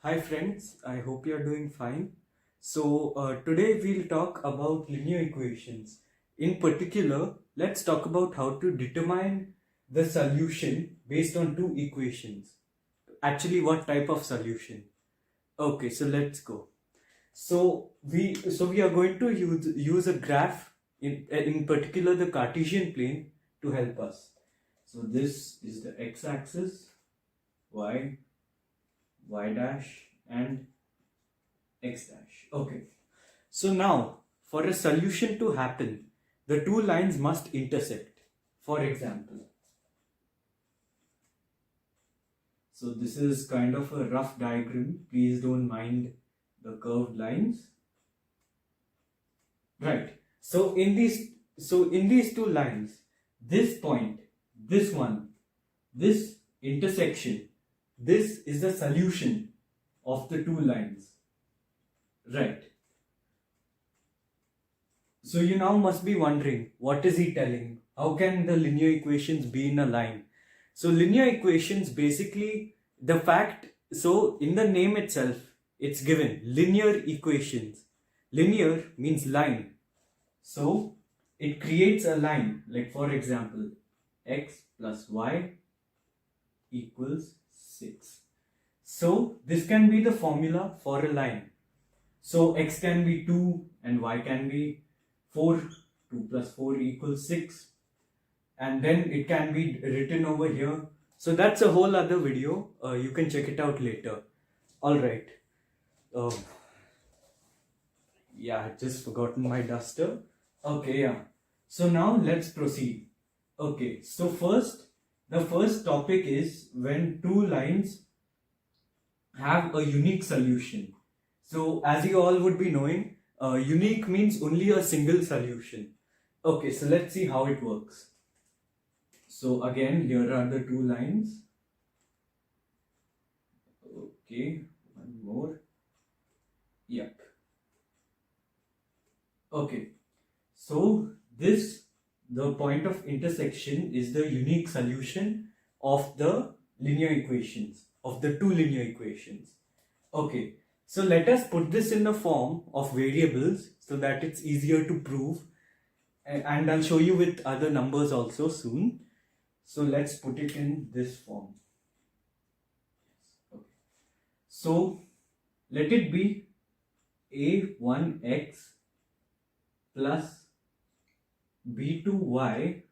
Hi friends, I hope you are doing fine. Today we'll talk about linear equations. In particular, let's talk about how to determine the solution based on two equations. Actually, what type of solution? Okay, so let's go. So we are going to use a graph in particular the Cartesian plane to help us. So this is the x-axis, y, y dash, and x dash. Okay. So now, for a solution to happen, the two lines must intersect. For example, so this is kind of a rough diagram. Please don't mind the curved lines. Right. So in these two lines, this point, this one, this intersection, this is the solution of the two lines. Right. So you now must be wondering, what is he telling? How can the linear equations be in a line? So linear equations basically the fact, so in the name itself, it's given linear equations. Linear means line. So it creates a line, like for example, x plus y equals 6. So this can be the formula for a line. So x can be 2 and y can be 4. 2 plus 4 equals 6. And then it can be written over here. So that's a whole other video. You can check it out later. Alright. Um, yeah, I just forgotten my duster. Okay, yeah. So now let's proceed. Okay, so the first topic is when two lines have a unique solution. So as you all would be knowing, unique means only a single solution. Okay, so let's see how it works. So again, here are the two lines. Okay, one more. Yep. Okay, so the point of intersection is the unique solution of the linear equations, of the two linear equations. Okay, so let us put this in the form of variables so that it's easier to prove, and I'll show you with other numbers also soon. So let's put it in this form. Okay. So let it be a1x plus b2y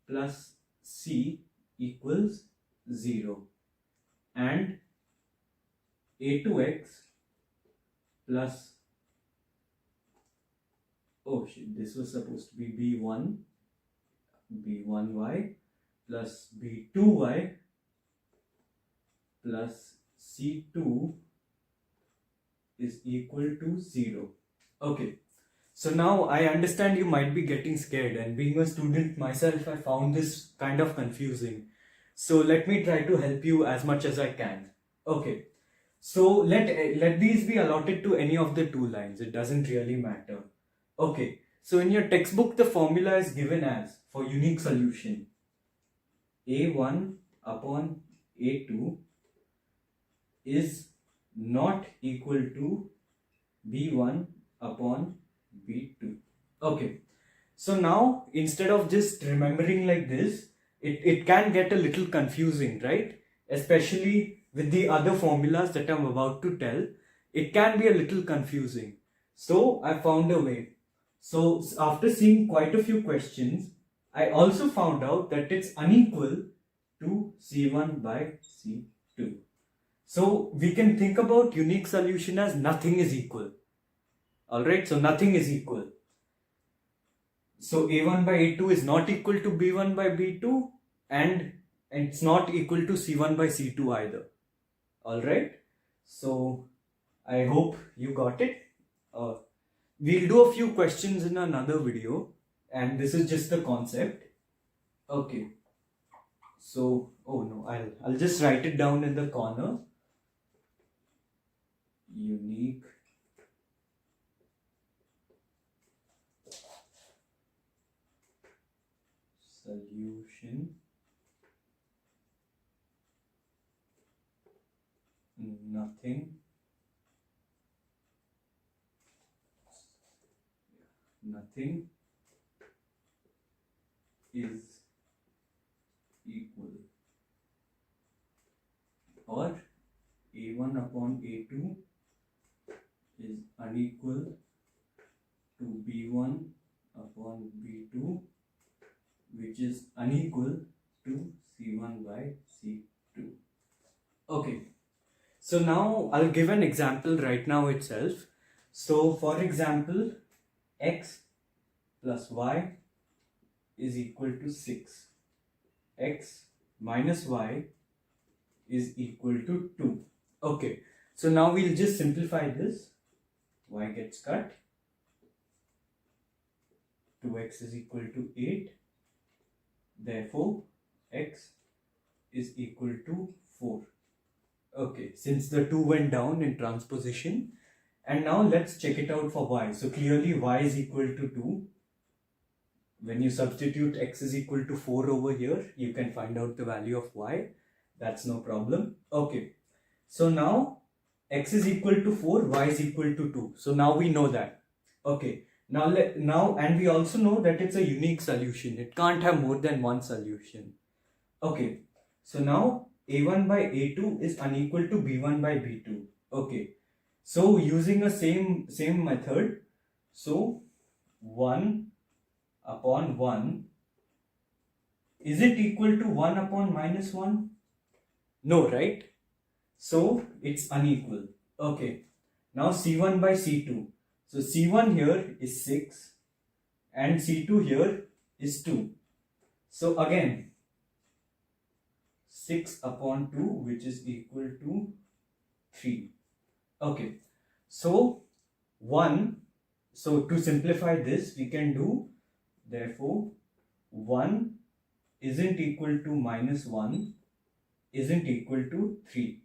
plus c equals 0, and a2x plus, oh shit, this was supposed to be b1y plus b2y plus c2 is equal to 0. Okay, so now I understand you might be getting scared, and being a student myself, I found this kind of confusing. So let me try to help you as much as I can. Okay, so let these be allotted to any of the two lines. It doesn't really matter. Okay, so in your textbook, the formula is given as, for unique solution, a1 upon a2 is not equal to b1 upon b2. Okay, so now instead of just remembering like this, it can get a little confusing, right? Especially with the other formulas that I'm about to tell, it can be a little confusing. So I found a way. So after seeing quite a few questions, I also found out that it's unequal to C1 by C2. So we can think about unique solution as nothing is equal. Alright, so nothing is equal. So A1 by A2 is not equal to B1 by B2, and it's not equal to C1 by C2 either. Alright, so I hope you got it. We'll do a few questions in another video, and this is just the concept. Okay, so oh no, I'll just write it down in the corner. Unique solution nothing is equal, or a1 upon a2 is unequal to b1 upon b2, which is unequal to c1 by c2. Okay, so now I'll give an example right now itself. So for example, x plus y is equal to 6. X minus y is equal to 2. Okay, so now we'll just simplify this. Y gets cut. 2x is equal to 8. Therefore, x is equal to 4. Okay, since the 2 went down in transposition. And now let's check it out for y. So clearly y is equal to 2. When you substitute x is equal to 4 over here, you can find out the value of y. That's no problem. Okay, so now x is equal to 4, y is equal to 2. So now we know that. Okay, now and we also know that it's a unique solution. It can't have more than one solution. Okay, so now a1 by a2 is unequal to b1 by b2. Okay, so using a same method, so 1 upon 1, is it equal to 1 upon minus 1? No, right? So it's unequal. Okay, now c1 by c2. So c1 here is 6 and c2 here is 2. So again 6 upon 2, which is equal to 3. Okay, so 1, so to simplify this we can do, therefore 1 isn't equal to minus 1 isn't equal to 3.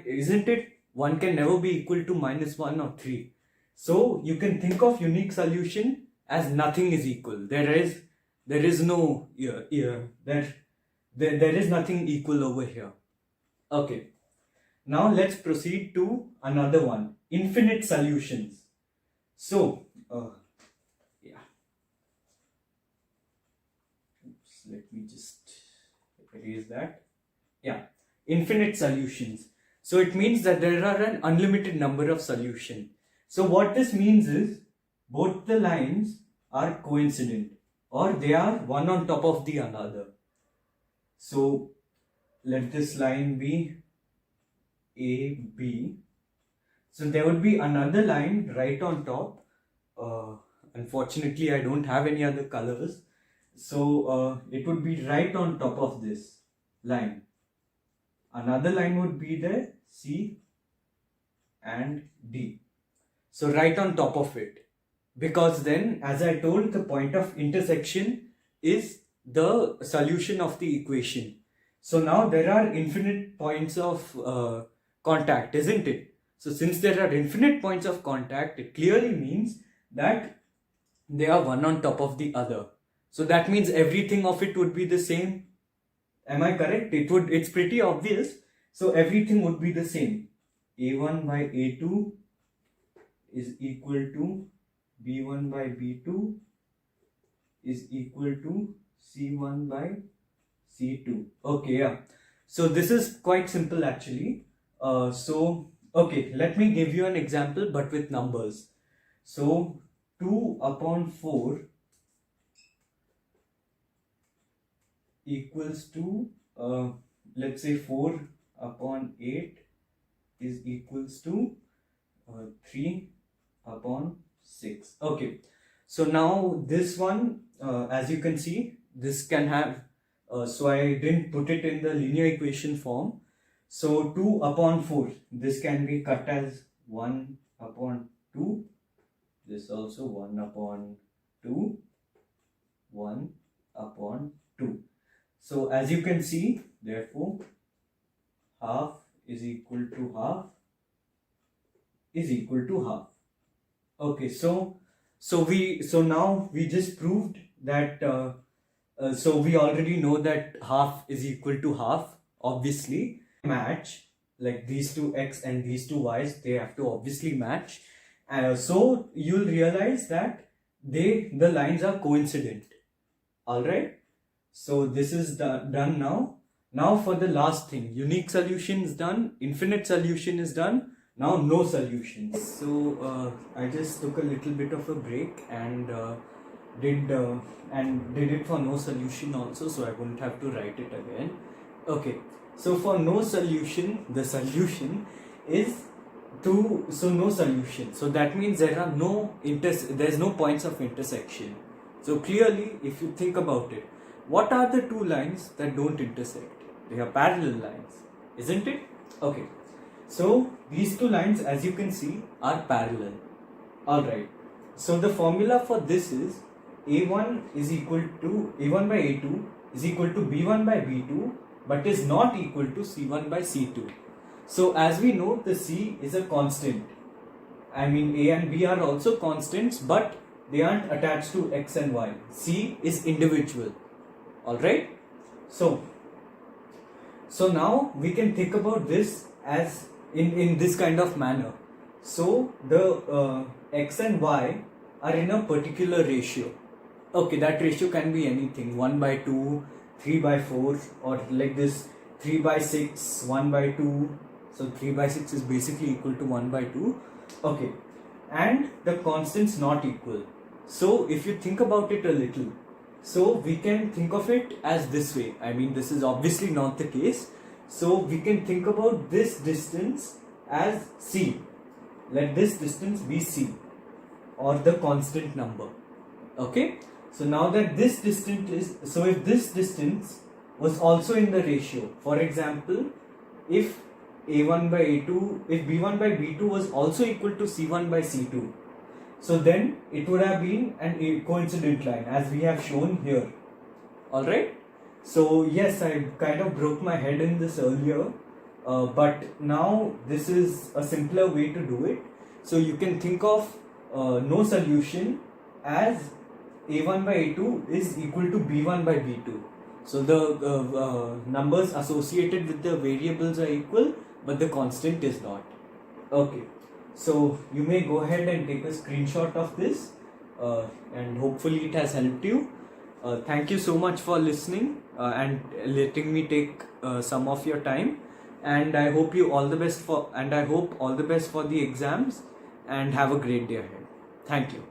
Isn't it? 1 can never be equal to minus 1 or 3. So you can think of unique solution as nothing is equal. There is no there is nothing equal over here. Okay, now let's proceed to another one, infinite solutions. So let me just erase that. Infinite solutions. So it means that there are an unlimited number of solutions. So what this means is both the lines are coincident, or they are one on top of the another. So let this line be AB. So there would be another line right on top. Unfortunately, I don't have any other colors. So it would be right on top of this line. Another line would be there, C and D. So right on top of it. Because then, as I told, the point of intersection is the solution of the equation. So now there are infinite points of contact, isn't it? So since there are infinite points of contact, it clearly means that they are one on top of the other. So that means everything of it would be the same. Am I correct? It's pretty obvious. So everything would be the same. A1 by A2 is equal to B1 by B2 is equal to C1 by C2. Okay, yeah. So this is quite simple actually. Okay, let me give you an example but with numbers. So 2 upon 4 equals to, let's say 4 upon 8 is equals to 3 upon 6. Okay, so now this one, as you can see, this can have, so I didn't put it in the linear equation form. So 2 upon 4, this can be cut as 1 upon 2, this also 1 upon 2, 1 upon 2. So as you can see, therefore, half is equal to half is equal to half. Okay, so now we just proved that, so we already know that half is equal to half, obviously. Match like these two x and these two y's, they have to obviously match. So you'll realize that the lines are coincident. All right. So this is done now. Now for the last thing, unique solution is done, infinite solution is done. Now no solutions. So I just took a little bit of a break and did it for no solution also, so I wouldn't have to write it again. Okay. So for no solution, the solution is no solution. So that means there are there's no points of intersection. So clearly, if you think about it, what are the two lines that don't intersect? They are parallel lines, isn't it? Okay. So these two lines, as you can see, are parallel. Alright. So the formula for this is A1 is equal to A1 by A2 is equal to B1 by B2, but is not equal to C1 by C2. So as we know, the C is a constant. I mean, A and B are also constants, but they aren't attached to X and Y. C is individual. Alright. So now we can think about this as in this kind of manner. So the X and Y are in a particular ratio. Okay, that ratio can be anything, 1 by 2, 3 by 4, or like this 3 by 6, 1 by 2. So 3 by 6 is basically equal to 1 by 2. Okay, and the constants not equal. So if you think about it a little, so we can think of it as this way. I mean, this is obviously not the case. So we can think about this distance as C. Let this distance be C, or the constant number. Okay. So now that this distance is, so if this distance was also in the ratio, for example, if A1 by A2, if B1 by B2 was also equal to C1 by C2, so then it would have been a coincident line, as we have shown here. Alright. So yes, I kind of broke my head in this earlier, but now this is a simpler way to do it. So you can think of no solution as A1 by A2 is equal to B1 by B2. So the numbers associated with the variables are equal, but the constant is not. Okay. So you may go ahead and take a screenshot of this, and hopefully it has helped you. Thank you so much for listening and letting me take some of your time. And I hope all the best for the exams, and have a great day ahead. Thank you.